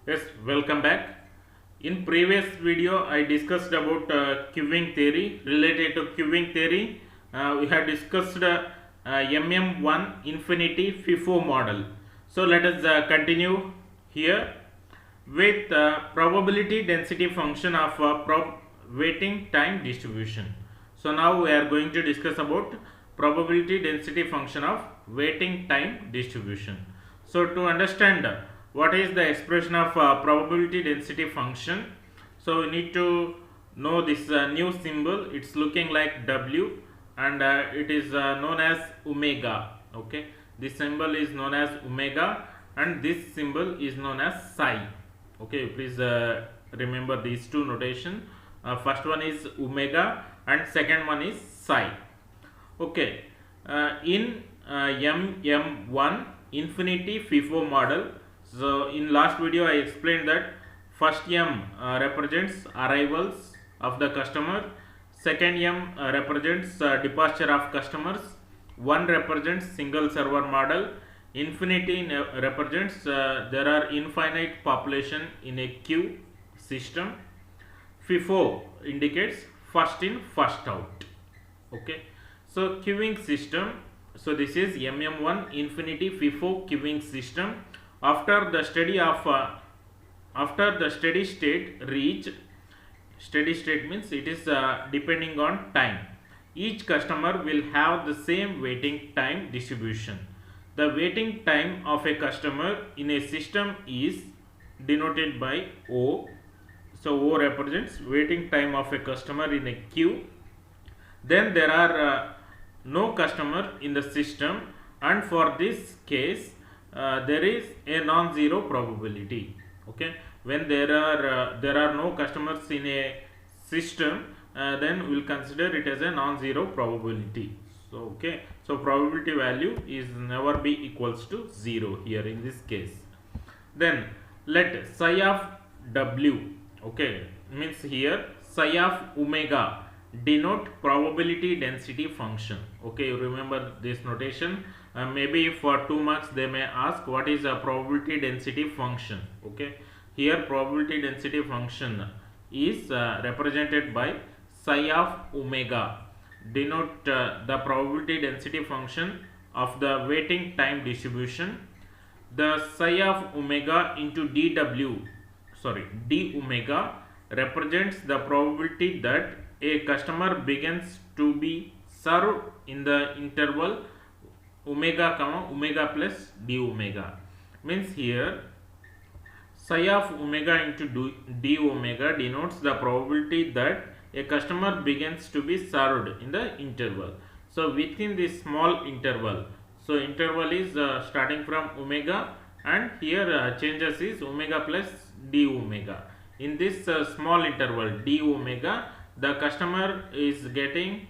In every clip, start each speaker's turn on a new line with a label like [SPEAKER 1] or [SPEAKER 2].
[SPEAKER 1] Yes, welcome back. In previous video, I discussed about queuing theory. Related to queuing theory, we had discussed MM1 infinity FIFO model. So let us continue here with probability density function of waiting time distribution. So now we are going to discuss about probability density function of waiting time distribution. So to understand what is the expression of probability density function, so we need to know this new symbol. It's looking like W, and it is known as omega. Okay, this symbol is known as omega, and this symbol is known as psi. Okay, please remember these two notation. First one is omega and second one is psi. Okay, in MM1 infinity FIFO model, so in last video I explained that first M represents arrivals of the customer, second M represents departure of customers, 1 represents single server model, infinity represents there are infinite population in a queue system, FIFO indicates first in first out. Okay, so queuing system, so this is MM1 infinity FIFO queuing system. After the study of after the steady state reach, steady state means it is depending on time, each customer will have the same waiting time distribution. The waiting time of a customer in a system is denoted by O. So O represents waiting time of a customer in a queue. Then there are no customer in the system, and for this case there is a non-zero probability. Okay, when there are no customers in a system, then we will consider it as a non-zero probability. So okay, so probability value is never be equals to 0 here in this case. Then let psi of W, okay, means here psi of omega denote probability density function. Okay, you remember this notation. Maybe for 2 marks they may ask what is a probability density function. Okay, here probability density function is represented by psi of omega, denote the probability density function of the waiting time distribution. The psi of omega into dw, sorry, d omega represents the probability that a customer begins to be served in the interval omega comma omega plus d omega. Means here psi of omega into d omega denotes the probability that a customer begins to be served in the interval. So within this small interval, so interval is starting from omega, and here changes is omega plus d omega. In this small interval d omega, the customer is getting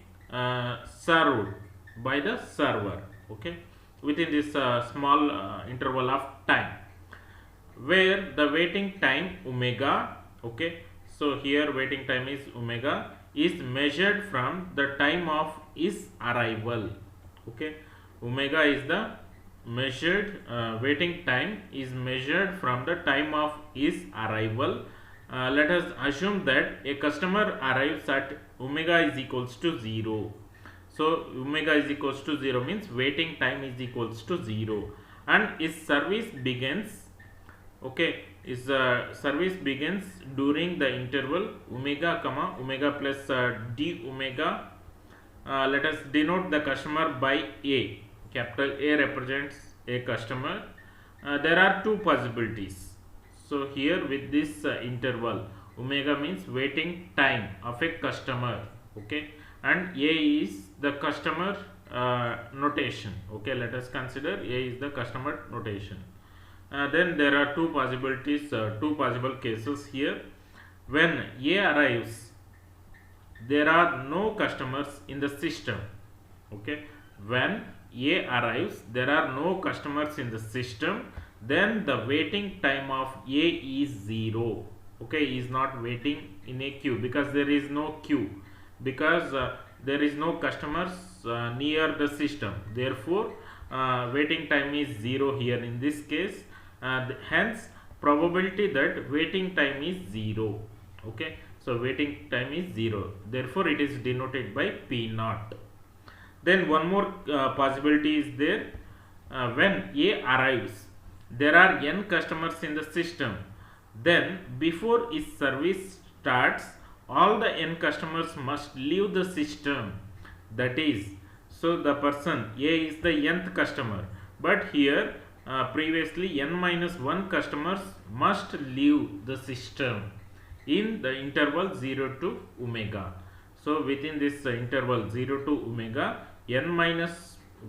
[SPEAKER 1] served by the server. Okay, within this small interval of time, where the waiting time omega, okay, so here waiting time is omega, is measured from the time of his arrival. Okay, omega is the measured waiting time is measured from the time of his arrival. Let us assume that a customer arrives at omega is equals to 0. So omega is equals to 0 means waiting time is equals to 0, and his service begins. Okay, his service begins during the interval omega comma omega plus d omega. Let us denote the customer by A. Capital A represents a customer. There are two possibilities. So here with this interval omega means waiting time of a customer. Okay, and A is the customer notation. Okay, let us consider A is the customer notation. Then there are two possibilities, two possible cases here. When A arrives, there are no customers in the system. Okay, when A arrives, there are no customers in the system, then the waiting time of A is 0. Okay, he is not waiting in a queue because there is no queue, because there is no customers near the system. Therefore waiting time is 0 here in this case. Hence probability that waiting time is 0. Okay, so waiting time is 0, therefore it is denoted by P naught. Then one more possibility is there. When A arrives, there are n customers in the system. Then before his service starts, all the n customers must leave the system. That is, so the person A is the nth customer, but here previously n minus 1 customers must leave the system in the interval 0 to omega. So within this interval 0 to omega, n minus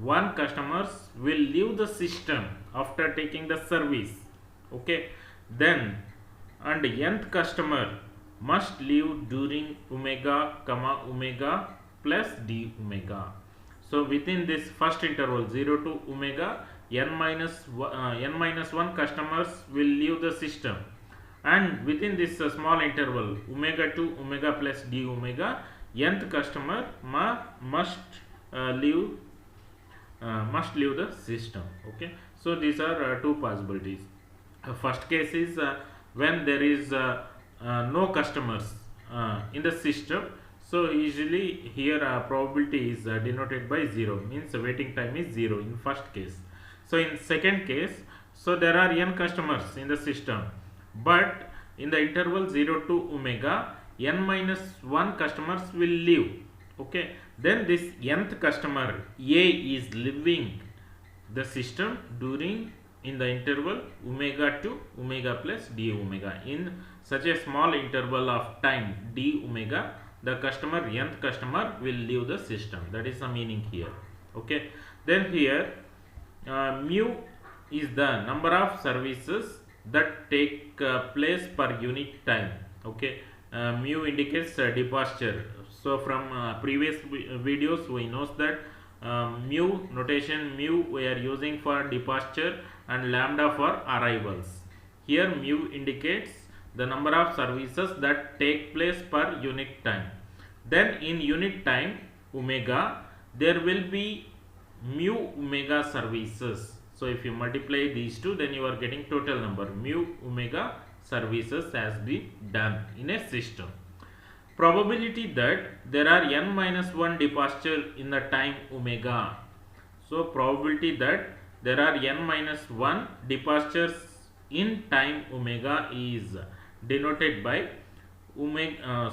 [SPEAKER 1] 1 customers will leave the system after taking the service. Okay, then and nth customer must leave during omega comma omega plus d omega. So within this first interval 0 to omega, n minus 1 customers will leave the system, and within this small interval omega to omega plus d omega, nth customer must leave the system. Okay, so these are two possibilities. First case is when there is no customers in the system, so usually here probability is denoted by 0, means waiting time is 0 in first case. So in second case, so there are n customers in the system, but in the interval 0 to omega, n minus 1 customers will leave. Okay, then this nth customer A is leaving the system during in the interval omega to omega plus d omega. In such a small interval of time d omega, the customer nth customer will leave the system. That is the meaning here. Okay, then here mu is the number of services that take place per unit time. Okay, mu indicates departure. So from previous videos we know that mu notation, mu we are using for departure and lambda for arrivals. Here mu indicates the number of services that take place per unit time. Then in unit time omega, there will be mu omega services. So if you multiply these two, then you are getting total number mu omega services has been done in a system. Probability that there are n minus 1 departure in the time omega. So probability that there are n minus 1 departures in time omega is denoted by omega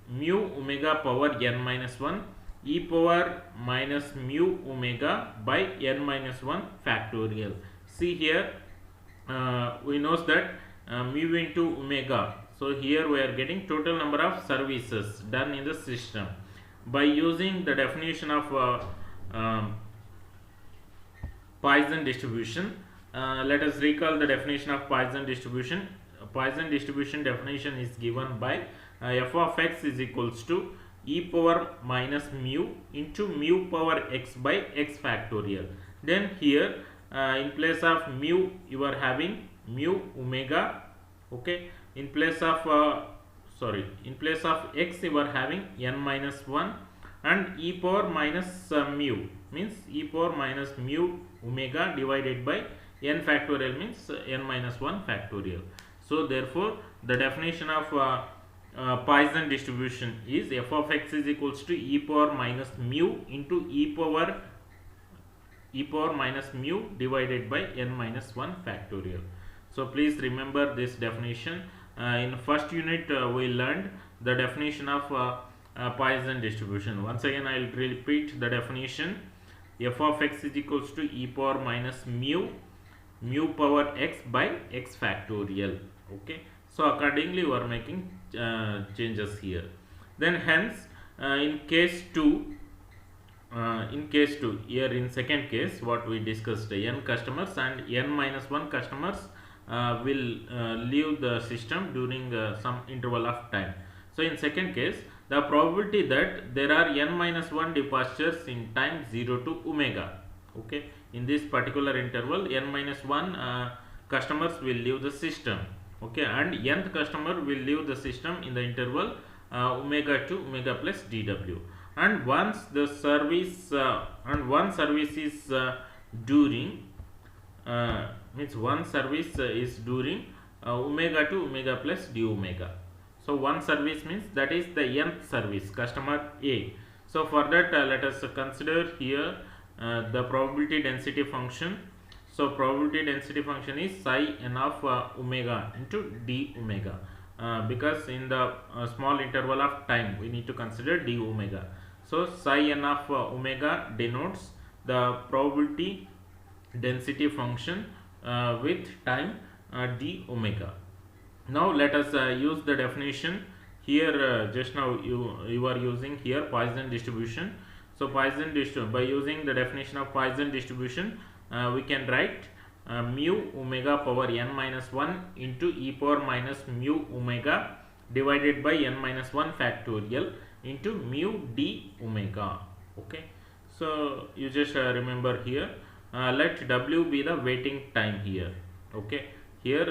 [SPEAKER 1] mu omega power n minus 1 e power minus mu omega by n minus 1 factorial. See here we know that mu into omega. So here we are getting total number of services done in the system. By using the definition of Poisson distribution, let us recall the definition of Poisson distribution. Poisson distribution definition is given by f of x is equals to e power minus mu into mu power x by x factorial. Then here in place of mu you are having mu omega. Okay, in place of x you are having n minus 1, and e power minus mu means e power minus mu omega divided by n factorial means n minus 1 factorial. So therefore the definition of Poisson distribution is f of x is equals to e power minus mu into e power minus mu divided by n minus 1 factorial. So please remember this definition. In first unit we learned the definition of Poisson distribution. Once again I will repeat the definition. F of x is equals to e power minus mu power x by x factorial. Okay, so accordingly we are making changes here. Then hence in case 2 here in second case what we discussed, n customers and n minus 1 customers will leave the system during some interval of time. So in second case, the probability that there are n minus 1 departures in time 0 to omega. Okay, in this particular interval n minus 1 customers will leave the system. Okay, and nth customer will leave the system in the interval omega to omega plus dw. And once the service one service is during means one service is during omega to omega plus d omega. So one service means that is the nth service, customer A. So for that let us consider here the probability density function. So probability density function is psi n of omega into d omega, because in the small interval of time we need to consider d omega. So psi n of omega denotes the probability density function with time d omega. Now let us use the definition here. Just now you are using here Poisson distribution. So Poisson distribution, by using the definition of Poisson distribution, we can write mu omega power n minus 1 into e power minus mu omega divided by n minus 1 factorial into mu d omega. Okay, so you just remember here, let w be the waiting time here. Okay, here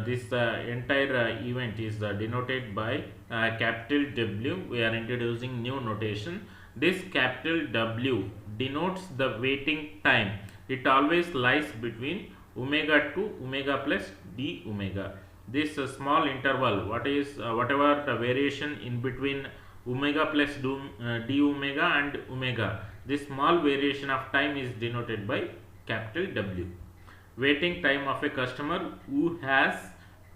[SPEAKER 1] this entire event is denoted by capital W. We are introducing new notation. This capital W denotes the waiting time. It always lies between omega to omega plus d omega. This small interval, whatever the variation in between omega plus d omega and omega, this small variation of time is denoted by capital W. Waiting time of a customer who has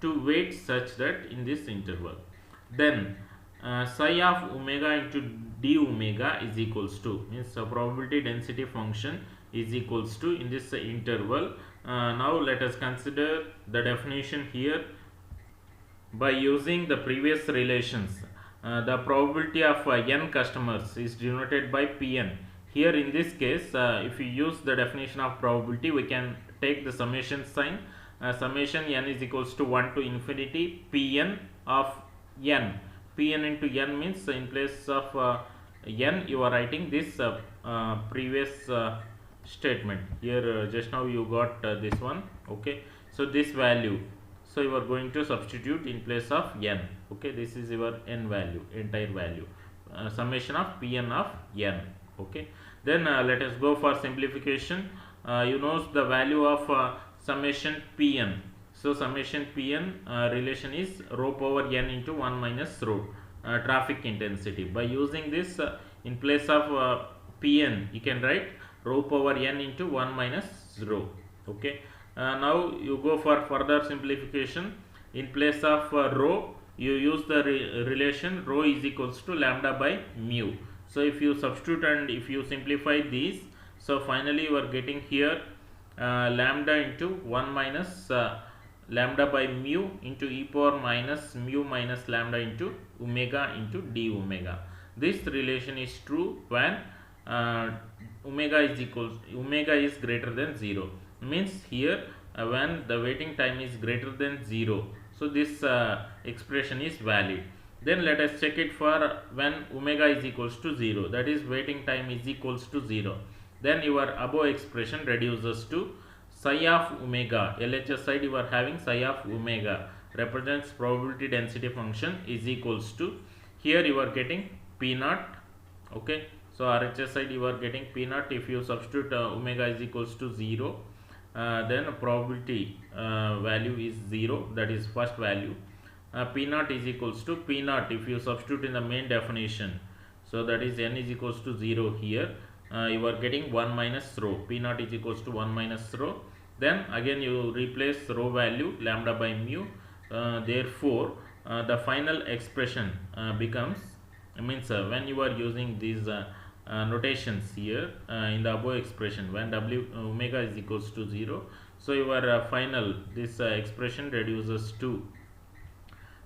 [SPEAKER 1] to wait such that in this interval. Then psi of omega into d omega is equals to, means probability density function is equals to in this interval. Now let us consider the definition here by using the previous relations. The probability of n customers is denoted by Pn. Here in this case, if you use the definition of probability, we can take the summation sign. Summation n is equals to 1 to infinity Pn of n. Pn into n means in place of n you are writing this previous statement here. Just now you got this one. Okay, so this value, so you are going to substitute in place of n. Okay, this is your n value, entire value, summation of Pn of n. Okay, then let us go for simplification. You know the value of summation Pn. So summation Pn relation is rho power n into 1 minus rho, traffic intensity. By using this, in place of Pn you can write rho power n into 1 minus rho. Okay, now you go for further simplification. In place of rho you use the relation rho is equals to lambda by mu. So if you substitute and if you simplify these, so finally you are getting here lambda into 1 minus lambda by mu into e power minus mu minus lambda into omega into d omega. This relation is true when omega is greater than 0. Means here when the waiting time is greater than 0, so this expression is valid. Then let us check it for when omega is equals to 0, that is waiting time is equals to 0. Then your above expression reduces to psi of omega. LHS side you are having psi of omega represents probability density function is equals to, here you are getting P naught. Okay, so RHS side you are getting P naught. If you substitute omega is equals to 0, then probability value is 0, that is first value. P naught is equals to P naught if you substitute in the main definition, so that is n is equals to 0 here. You are getting 1 minus rho. P naught is equals to 1 minus rho. Then again you replace rho value lambda by mu. Therefore the final expression becomes, means when you are using these notations here in the above expression, when omega is equals to 0, so your final this expression reduces to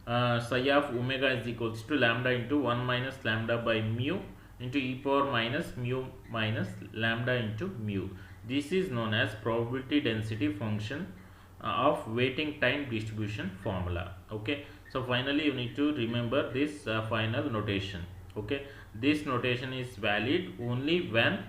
[SPEAKER 1] psi of omega is equals to lambda into 1 minus lambda by mu into e power minus mu minus lambda into mu. This is known as probability density function of waiting time distribution formula. Okay, so finally you need to remember this final notation. Okay, this notation is valid only when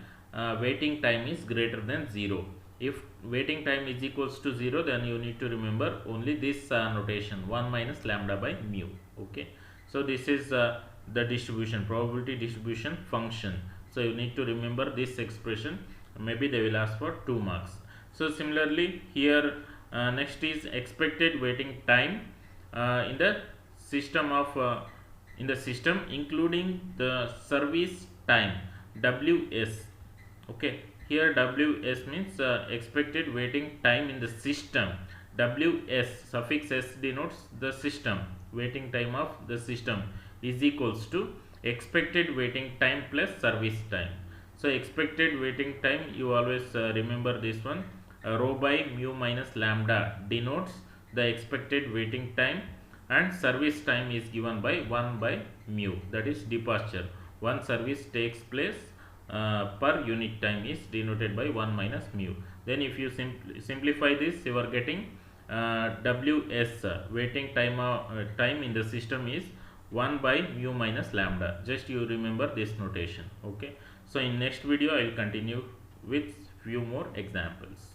[SPEAKER 1] waiting time is greater than 0. If waiting time is equals to 0, then you need to remember only this notation 1 minus lambda by mu. Okay, so this is the distribution, probability distribution function. So you need to remember this expression. Maybe they will ask for 2 marks. So similarly here Next is expected waiting time in the system of in the system including the service time, WS. Okay, here WS means expected waiting time in the system. WS suffix S denotes the system, waiting time of the system is equals to expected waiting time plus service time. So expected waiting time, you always remember this one, rho by mu minus lambda denotes the expected waiting time, and service time is given by 1 by mu, that is departure. One service takes place per unit time is denoted by 1 minus mu. Then if you simplify this, you are getting WS waiting time in the system is 1 by mu minus lambda. Just you remember this notation. Okay, so in next video I will continue with few more examples.